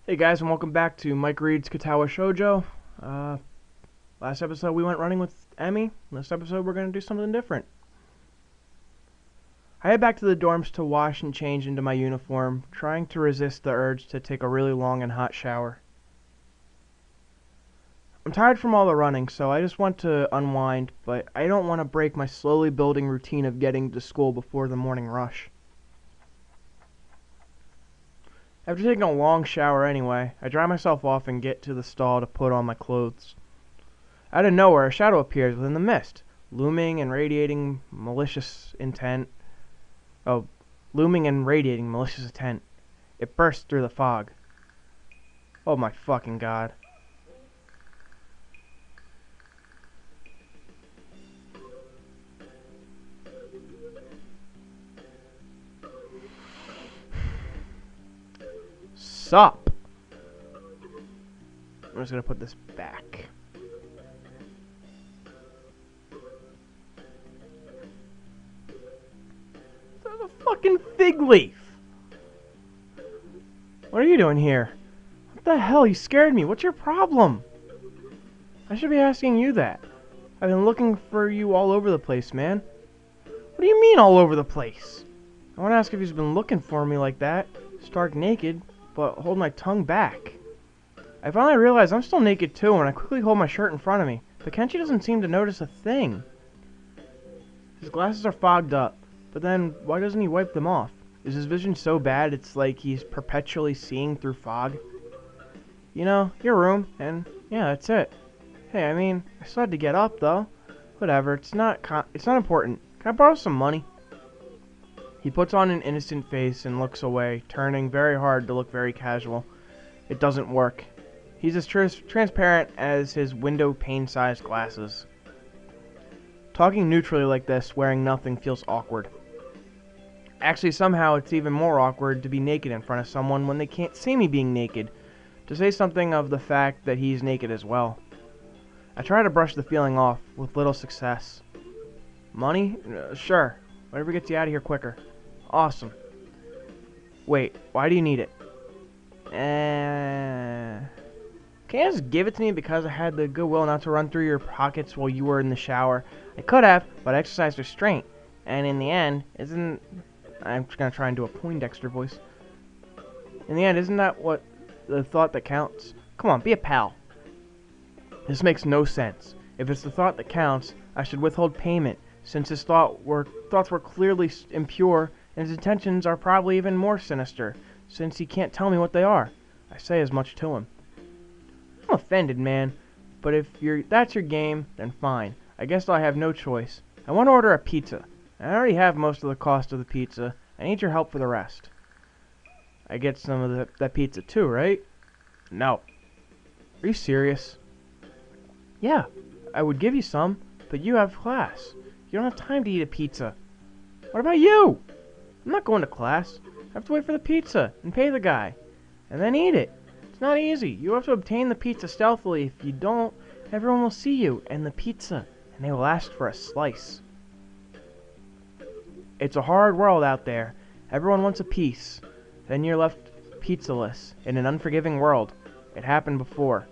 Hey guys, and welcome back to Mike Reed's Katawa Shoujo. Last episode we went running with Emmy. This episode we're going to do something different. I head back to the dorms to wash and change into my uniform, trying to resist the urge to take a really long and hot shower. I'm tired from all the running, so I just want to unwind, but I don't want to break my slowly building routine of getting to school before the morning rush. After taking a long shower anyway, I dry myself off and get to the stall to put on my clothes. Out of nowhere, a shadow appears within the mist, looming and radiating malicious intent. It bursts through the fog. Oh my fucking god. Sup? I'm just gonna put this back. There's a fucking fig leaf! What are you doing here? What the hell? You scared me. What's your problem? I should be asking you that. I've been looking for you all over the place, man. What do you mean all over the place? I want to ask if you've been looking for me like that, stark naked, but hold my tongue back. I finally realize I'm still naked too, and I quickly hold my shirt in front of me, but Kenji doesn't seem to notice a thing. His glasses are fogged up, but then why doesn't he wipe them off? Is his vision so bad it's like he's perpetually seeing through fog? You know, your room, and yeah, that's it. Hey, I mean, I still had to get up though. Whatever, it's not important. Can I borrow some money? He puts on an innocent face and looks away, turning very hard to look very casual. It doesn't work. He's as transparent as his window pane-sized glasses. Talking neutrally like this, wearing nothing, feels awkward. Actually, somehow it's even more awkward to be naked in front of someone when they can't see me being naked, to say something of the fact that he's naked as well. I try to brush the feeling off, with little success. Money? Sure. Whatever gets you out of here quicker. Awesome. Wait, why do you need it? Can you just give it to me because I had the goodwill not to run through your pockets while you were in the shower? I could have, but I exercised restraint. And in the end, I'm just gonna try and do a Poindexter voice. In the end, isn't that what the thought that counts? Come on, be a pal. This makes no sense. If it's the thought that counts, I should withhold payment, since his thoughts were clearly impure, and his intentions are probably even more sinister, since he can't tell me what they are. I say as much to him. I'm offended, man, but if that's your game, then fine. I guess I have no choice. I want to order a pizza. I already have most of the cost of the pizza. I need your help for the rest. I get some of that pizza too, right? No. Are you serious? Yeah, I would give you some, but you have class. You don't have time to eat a pizza. What about you? I'm not going to class. I have to wait for the pizza and pay the guy, and then eat it. It's not easy. You have to obtain the pizza stealthily. If you don't, everyone will see you and the pizza, and they will ask for a slice. It's a hard world out there. Everyone wants a piece. Then you're left pizzaless in an unforgiving world. It happened before.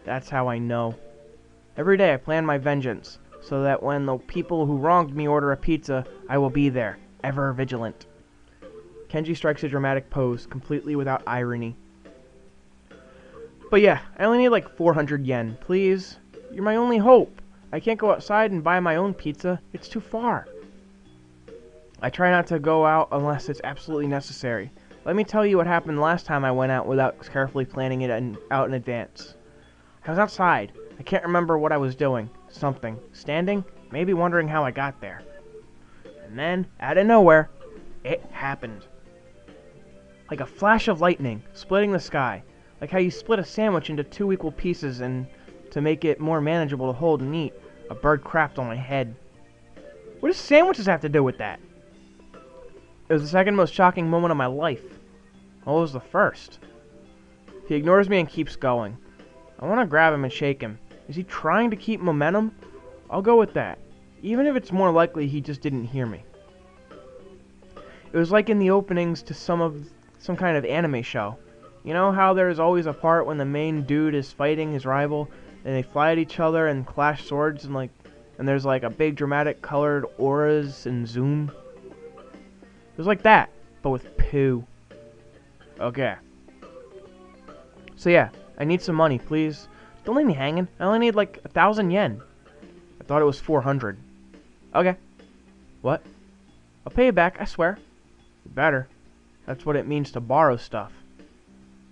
That's how I know. Every day I plan my vengeance, so that when the people who wronged me order a pizza, I will be there, ever vigilant. Kenji strikes a dramatic pose, completely without irony. But yeah, I only need like 400 yen, please. You're my only hope. I can't go outside and buy my own pizza. It's too far. I try not to go out unless it's absolutely necessary. Let me tell you what happened last time I went out without carefully planning it out in advance. I was outside. I can't remember what I was doing. Something. Standing? Maybe wondering how I got there. And then, out of nowhere, it happened. Like a flash of lightning, splitting the sky. Like how you split a sandwich into 2 equal pieces and, to make it more manageable to hold and eat, a bird crapped on my head. What does sandwiches have to do with that? It was the second most shocking moment of my life. What was the first? He ignores me and keeps going. I want to grab him and shake him. Is he trying to keep momentum? I'll go with that, even if it's more likely he just didn't hear me. It was like in the openings to some kind of anime show. You know how there's always a part when the main dude is fighting his rival, and they fly at each other and clash swords, and there's like a big dramatic colored auras and zoom? It was like that, but with poo. Okay. So yeah, I need some money, please. Don't leave me hanging. I only need like 1,000 yen. I thought it was 400. Okay. What? I'll pay you back, I swear. You better. That's what it means to borrow stuff.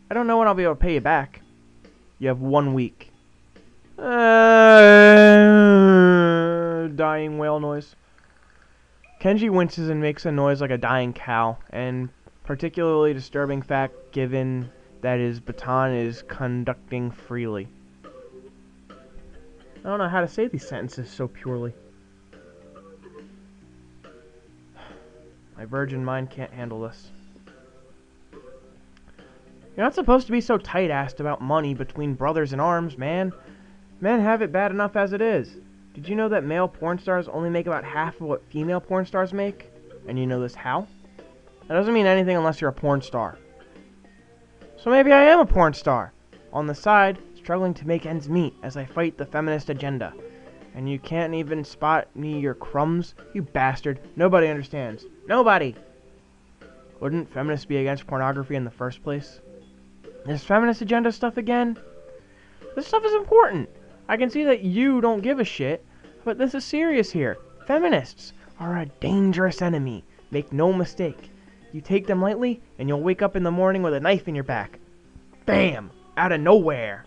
I don't know when I'll be able to pay you back. You have 1 week. Dying whale noise. Kenji winces and makes a noise like a dying cow, and particularly disturbing fact given that his baton is conducting freely. I don't know how to say these sentences so purely. My virgin mind can't handle this. You're not supposed to be so tight-assed about money between brothers in arms, man. Men have it bad enough as it is. Did you know that male porn stars only make about half of what female porn stars make? And you know this how? That doesn't mean anything unless you're a porn star. So maybe I am a porn star. On the side, struggling to make ends meet as I fight the feminist agenda. And you can't even spot me your crumbs? You bastard. Nobody understands. Nobody! Wouldn't feminists be against pornography in the first place? This feminist agenda stuff again? This stuff is important. I can see that you don't give a shit, but this is serious here. Feminists are a dangerous enemy. Make no mistake. You take them lightly, and you'll wake up in the morning with a knife in your back. Bam! Out of nowhere.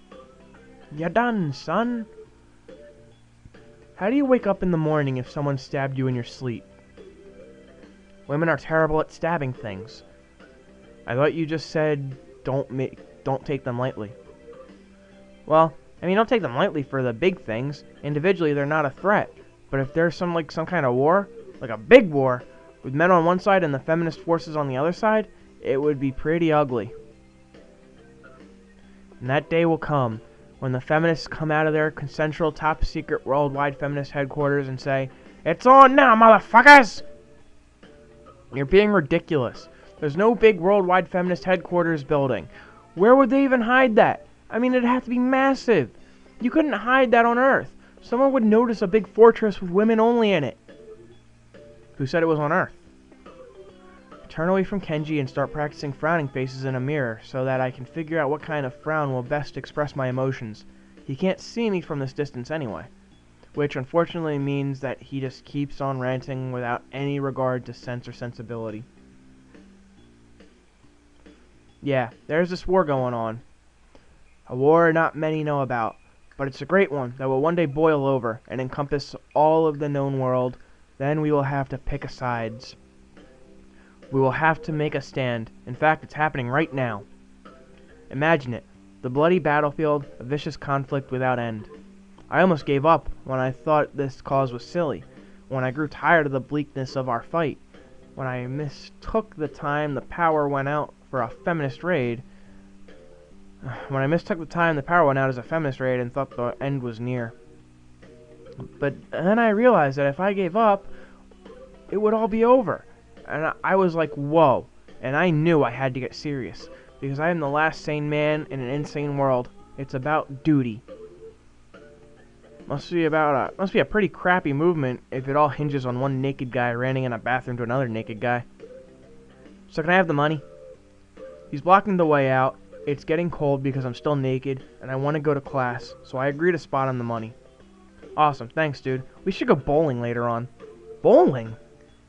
You're done, son. How do you wake up in the morning if someone stabbed you in your sleep? Women are terrible at stabbing things. I thought you just said don't take them lightly. Well, I mean, don't take them lightly for the big things. Individually, they're not a threat. But if there's some kind of war, like a big war, with men on one side and the feminist forces on the other side, it would be pretty ugly. And that day will come when the feminists come out of their consensual top-secret worldwide feminist headquarters and say, "It's on now, motherfuckers!" You're being ridiculous. There's no big worldwide feminist headquarters building. Where would they even hide that? I mean, it'd have to be massive. You couldn't hide that on Earth. Someone would notice a big fortress with women only in it. Who said it was on Earth? Turn away from Kenji and start practicing frowning faces in a mirror so that I can figure out what kind of frown will best express my emotions. He can't see me from this distance anyway. Which unfortunately means that he just keeps on ranting without any regard to sense or sensibility. Yeah, there's this war going on. A war not many know about, but it's a great one that will one day boil over and encompass all of the known world. Then we will have to pick a sides. We will have to make a stand. In fact, it's happening right now. Imagine it. The bloody battlefield, a vicious conflict without end. I almost gave up when I thought this cause was silly, when I grew tired of the bleakness of our fight, when I mistook the time the power went out for a feminist raid, as a feminist raid and thought the end was near. But then I realized that if I gave up, it would all be over. And I was like, whoa. And I knew I had to get serious, because I am the last sane man in an insane world. It's about duty. Must be a pretty crappy movement if it all hinges on one naked guy ranting in a bathroom to another naked guy. So can I have the money? He's blocking the way out. It's getting cold because I'm still naked, and I want to go to class, so I agree to spot on the money. Awesome, thanks dude. We should go bowling later on. Bowling?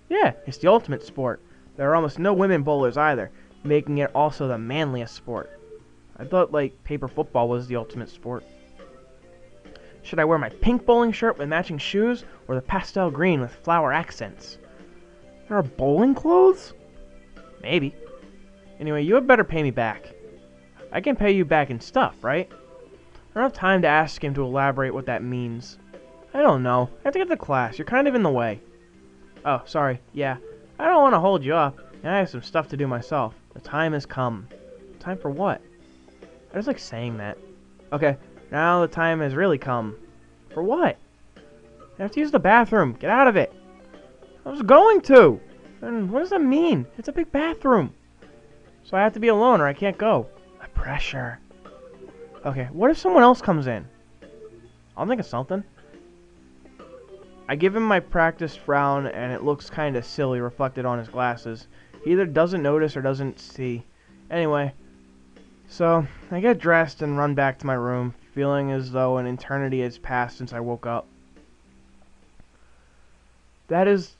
Yeah, it's the ultimate sport. There are almost no women bowlers either, making it also the manliest sport. I thought, paper football was the ultimate sport. Should I wear my pink bowling shirt with matching shoes, or the pastel green with flower accents? There are bowling clothes? Maybe. Anyway, you had better pay me back. I can pay you back in stuff, right? I don't have time to ask him to elaborate what that means. I don't know. I have to get to class. You're kind of in the way. Oh, sorry. Yeah. I don't want to hold you up, and I have some stuff to do myself. The time has come. Time for what? I just like saying that. Okay, now the time has really come. For what? I have to use the bathroom. Get out of it. I was going to. And what does that mean? It's a big bathroom. So I have to be alone or I can't go. I pressure. Okay, what if someone else comes in? I'll think of something. I give him my practiced frown, and it looks kinda silly reflected on his glasses. He either doesn't notice or doesn't see. Anyway, so I get dressed and run back to my room, feeling as though an eternity has passed since I woke up. That is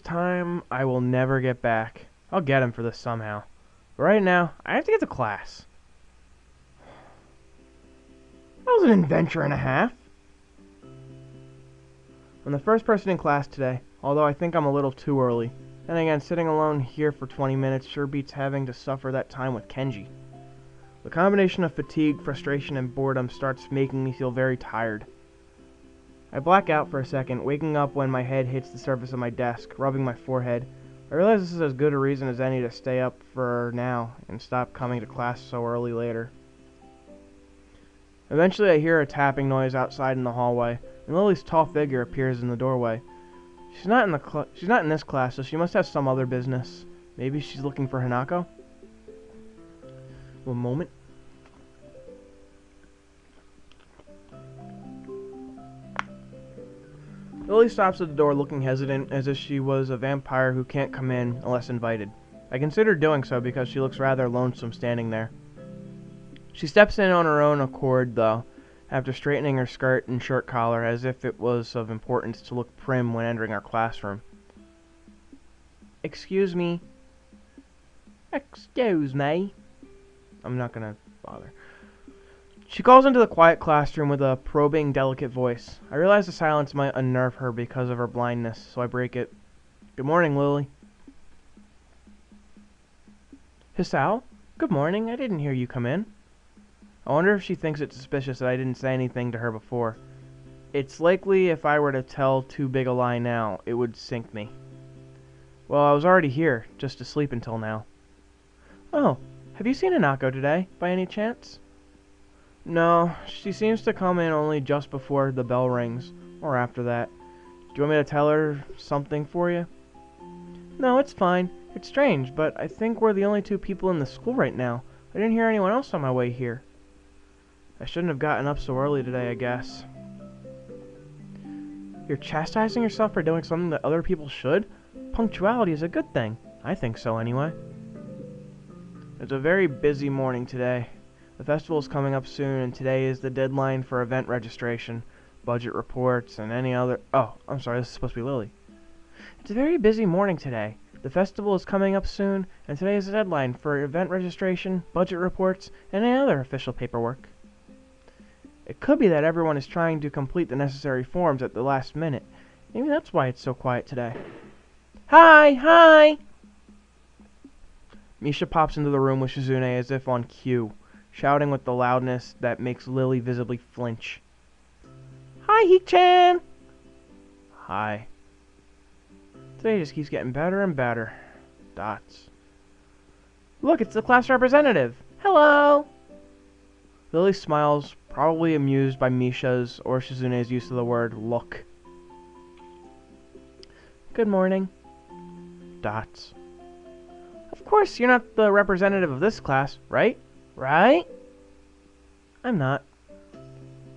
time I will never get back. I'll get him for this somehow. But right now, I have to get to class. That was an adventure and a half. I'm the first person in class today, although I think I'm a little too early. Then again, sitting alone here for 20 minutes sure beats having to suffer that time with Kenji. The combination of fatigue, frustration, and boredom starts making me feel very tired. I black out for a second, waking up when my head hits the surface of my desk, rubbing my forehead. I realize this is as good a reason as any to stay up for now and stop coming to class so early later. Eventually I hear a tapping noise outside in the hallway, and Lily's tall figure appears in the doorway. She's not in this class, so she must have some other business. Maybe she's looking for Hanako? One moment. Lily stops at the door looking hesitant, as if she was a vampire who can't come in unless invited. I consider doing so because she looks rather lonesome standing there. She steps in on her own accord, though, after straightening her skirt and shirt collar as if it was of importance to look prim when entering our classroom. Excuse me. Excuse me. I'm not gonna bother. She calls into the quiet classroom with a probing, delicate voice. I realize the silence might unnerve her because of her blindness, so I break it. Good morning, Lily. Hisao? Good morning. I didn't hear you come in. I wonder if she thinks it's suspicious that I didn't say anything to her before. It's likely if I were to tell too big a lie now, it would sink me. Well, I was already here, just asleep until now. Oh, have you seen Hanako today, by any chance? No, she seems to come in only just before the bell rings, or after that. Do you want me to tell her something for you? No, it's fine. It's strange, but I think we're the only two people in the school right now. I didn't hear anyone else on my way here. I shouldn't have gotten up so early today, I guess. You're chastising yourself for doing something that other people should? Punctuality is a good thing. I think so, anyway. It's a very busy morning today. The festival is coming up soon, and today is the deadline for event registration, budget reports, and any other... Oh, I'm sorry, this is supposed to be Lily. It's a very busy morning today. The festival is coming up soon, and today is the deadline for event registration, budget reports, and any other official paperwork. It could be that everyone is trying to complete the necessary forms at the last minute. Maybe that's why it's so quiet today. Hi! Hi! Misha pops into the room with Shizune as if on cue, shouting with the loudness that makes Lily visibly flinch. Hi, Hee-chan! Hi. Today just keeps getting better and better. Dots. Look, it's the class representative! Hello! Lily smiles, probably amused by Misha's or Shizune's use of the word look. Good morning. Dots. Of course, you're not the representative of this class, right? Right? I'm not.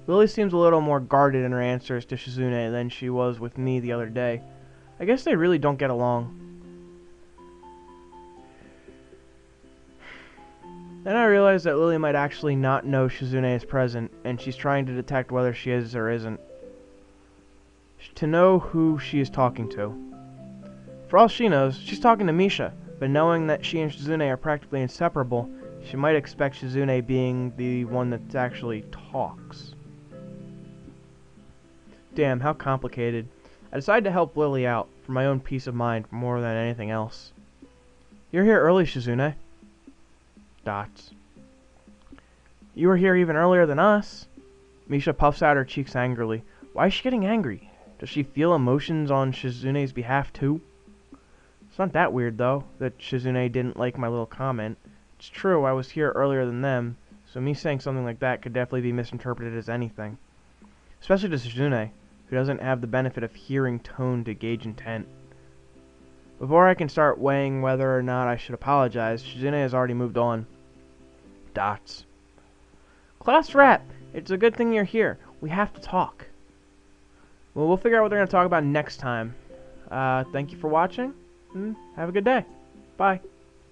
Lily seems a little more guarded in her answers to Shizune than she was with me the other day. I guess they really don't get along. Then I realize that Lily might actually not know Shizune is present, and she's trying to detect whether she is or isn't. To know who she is talking to. For all she knows, she's talking to Misha, but knowing that she and Shizune are practically inseparable, she might expect Shizune being the one that actually talks. Damn, how complicated. I decided to help Lily out, for my own peace of mind more than anything else. You're here early, Shizune. Dots. You were here even earlier than us. Misha puffs out her cheeks angrily. Why is she getting angry? Does she feel emotions on Shizune's behalf too? It's not that weird, though, that Shizune didn't like my little comment. It's true, I was here earlier than them, so me saying something like that could definitely be misinterpreted as anything. Especially to Shizune, who doesn't have the benefit of hearing tone to gauge intent. Before I can start weighing whether or not I should apologize, Shizune has already moved on. dots. Class rep, it's a good thing you're here. We have to talk. Well, we'll figure out what they're going to talk about next time. Thank you for watching, and have a good day. Bye.